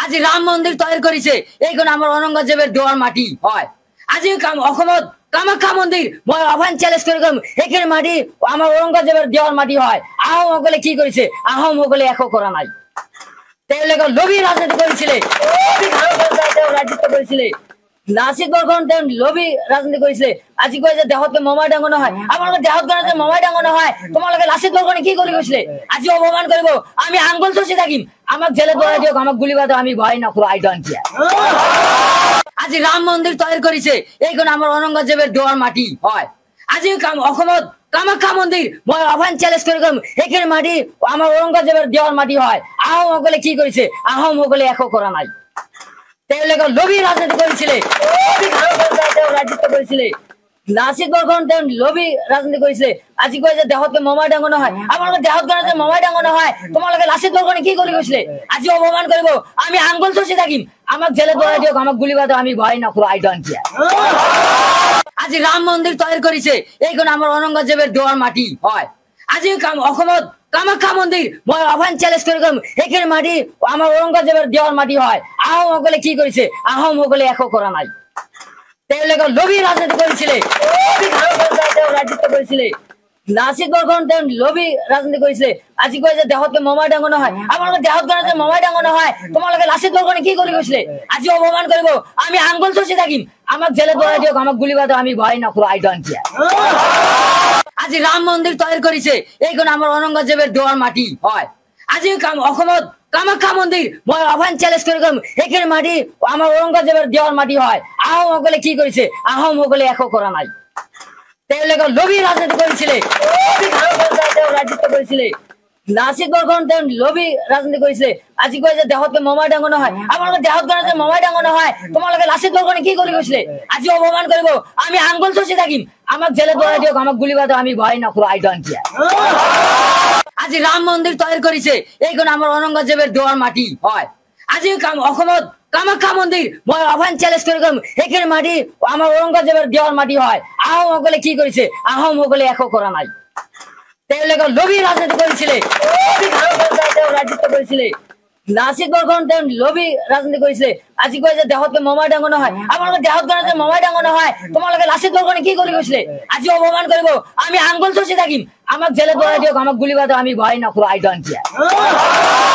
আজি ৰাম মন্দিৰ তৈয়াৰ কৰিছে এইখন আমাৰ ঔৰংগজেবৰ দেৱাৰ মাটি হয় আজি অসমত কামাখ্যা মন্দিৰ মই আহ্বান চ্যালেঞ্জ কৰি কম এইখন মাটি আমাৰ ঔৰংগজেবৰ দেৱাৰ মাটি হয় আহোমসকলে কি কৰিছে আহোমসকলে একো কৰা নাই তেওঁলোকে লোভী ৰাজনীতি কৰিছিলে ৰাজনীতি কৰিছিলে লাচিত বৰফুকনে লোভী ৰাজনীতি কৰিছিলে আজি কয় যে দেহতকে মমাই ডাঙৰ নহয় আপোনালোকে দেহত গণতে মমাই ডাঙৰ নহয় তোমালোকে লাচিত বৰফুকনে কি কৰি গৈছিলে আজি অপমান কৰিব আমি আঙ্গুল চুচি থাকিম আমাক জেলে ভৰাই দিয়ক আমাক গুলি বাদ আমি ভয় নকৰো আই ডোন্ট কেয়াৰ আজি ৰাম মন্দিৰ তৈয়াৰ কৰিছে এইখন আমাৰ ঔৰংগজেবৰ দেৱাৰ মাটি হয় আজি অসমত কামাখ্যা মন্দিৰ মই আহ্বান চ্যালেঞ্জ কৰি কম এইখন মাটি আমাৰ ঔৰংগজেবৰ দেৱাৰ মাটি হয় আহোমসকলে কি কৰিছে আহোমসকলে একো কৰা নাই তেওঁলোকে লোভী ৰাজনীতি কৰিছিলে ৰাজনীতি কৰিছিলে লাচিত বৰফুকনে লোভী ৰাজনীতি কৰিছিলে আজি কয় যে দেহতকে মমাই ডাঙৰ নহয় আপোনালোকে দেহত গণতে মমাই ডাঙৰ নহয় তোমালোকে লাচিত বৰফুকনে কি কৰি গৈছিলে আজি অপমান কৰিব আমি আঙ্গুল চুচি থাকিম আমাক জেলে ভৰাই দিয়ক আমাক গুলি বাদ আমি ভয় নকৰো আই ডোন্ট কেয়াৰ আজি ৰাম মন্দিৰ তৈয়াৰ কৰিছে এইখন আমাৰ ঔৰংগজেবৰ দেৱাৰ মাটি হয় আজি অসমত কামাখ্যা মন্দিৰ মই আহ্বান চ্যালেঞ্জ কৰি কম এইখন মাটি আমাৰ ঔৰংগজেবৰ দেৱাৰ মাটি হয় আহোমসকলে কি কৰিছে আহোমসকলে একো কৰা নাই তেওঁলোকে লোভী ৰাজনীতি কৰিছিলে ৰাজনীতি কৰিছিলে লাচিত বৰফুকনে লোভী ৰাজনীতি কৰিছিলে আজি কয় যে দেহতকে মমাই ডাঙৰ নহয় আপোনালোকে দেহত গণতে মমাই ডাঙৰ নহয় তোমালোকে লাচিত বৰফুকনে কি কৰি গৈছিলে আজি অপমান কৰিব আমি আঙ্গুল চুচি থাকিম আমাক জেলে ভৰাই দিয়ক আমাক গুলি বাদ আমি ভয় নকৰো আই ডোন্ট কেয়াৰ আজি ৰাম মন্দিৰ তৈয়াৰ কৰিছে এইখন আমাৰ ঔৰংগজেবৰ দেৱাৰ মাটি হয় আজি অসমত কামাখ্যা মন্দিৰ মই আহ্বান চ্যালেঞ্জ কৰি কম এইখন মাটি আমাৰ ঔৰংগজেবৰ দেৱাৰ মাটি হয় আহোমসকলে কি কৰিছে আহোমসকলে একো কৰা নাই তেওঁলোকে লোভী ৰাজনীতি কৰিছিলে ৰাজনীতি কৰিছিলে লাচিত বৰফুকনে লোভী ৰাজনীতি কৰিছিলে আজি কয় যে দেহতকে মমাই ডাঙৰ নহয় আপোনালোকে দেহত গণতে মমাই ডাঙৰ নহয় তোমালোকে লাচিত বৰফুকনে কি কৰি গৈছিলে আজি অপমান কৰিব আমি আঙ্গুল চুচি থাকিম আমাক জেলে ভৰাই দিয়ক আমাক গুলি বাদ আমি ভয় নকৰো আই ডোন্ট কেয়াৰ আজি ৰাম মন্দিৰ তৈয়াৰ কৰিছে এইখন আমাৰ ঔৰংগজেবৰ দেৱাৰ মাটি হয় আজি অসমত কামাখ্যা মন্দিৰ মই আহ্বান চ্যালেঞ্জ কৰি কম এইখন মাটি আমাৰ ঔৰংগজেবৰ দেৱাৰ মাটি হয় আহোমসকলে কি কৰিছে আহোমসকলে একো কৰা নাই তেওঁলোকে লোভী ৰাজনীতি কৰিছিলে ৰাজনীতি কৰিছিলে লাচিত বৰফুকনে লোভী ৰাজনীতি কৰিছিলে আজি কয় যে দেহতকে মমাই ডাঙৰ নহয় আপোনালোকে দেহত গণতে মমাই ডাঙৰ নহয় তোমালোকে লাচিত বৰফুকনে কি কৰি গৈছিলে আজি অপমান কৰিব আমি আঙ্গুল চুচি থাকিম আমাক জেলে ভৰাই দিয়ক আমাক গুলি বাদ আমি ভয় নকৰো আই ডোন্ট কেয়াৰ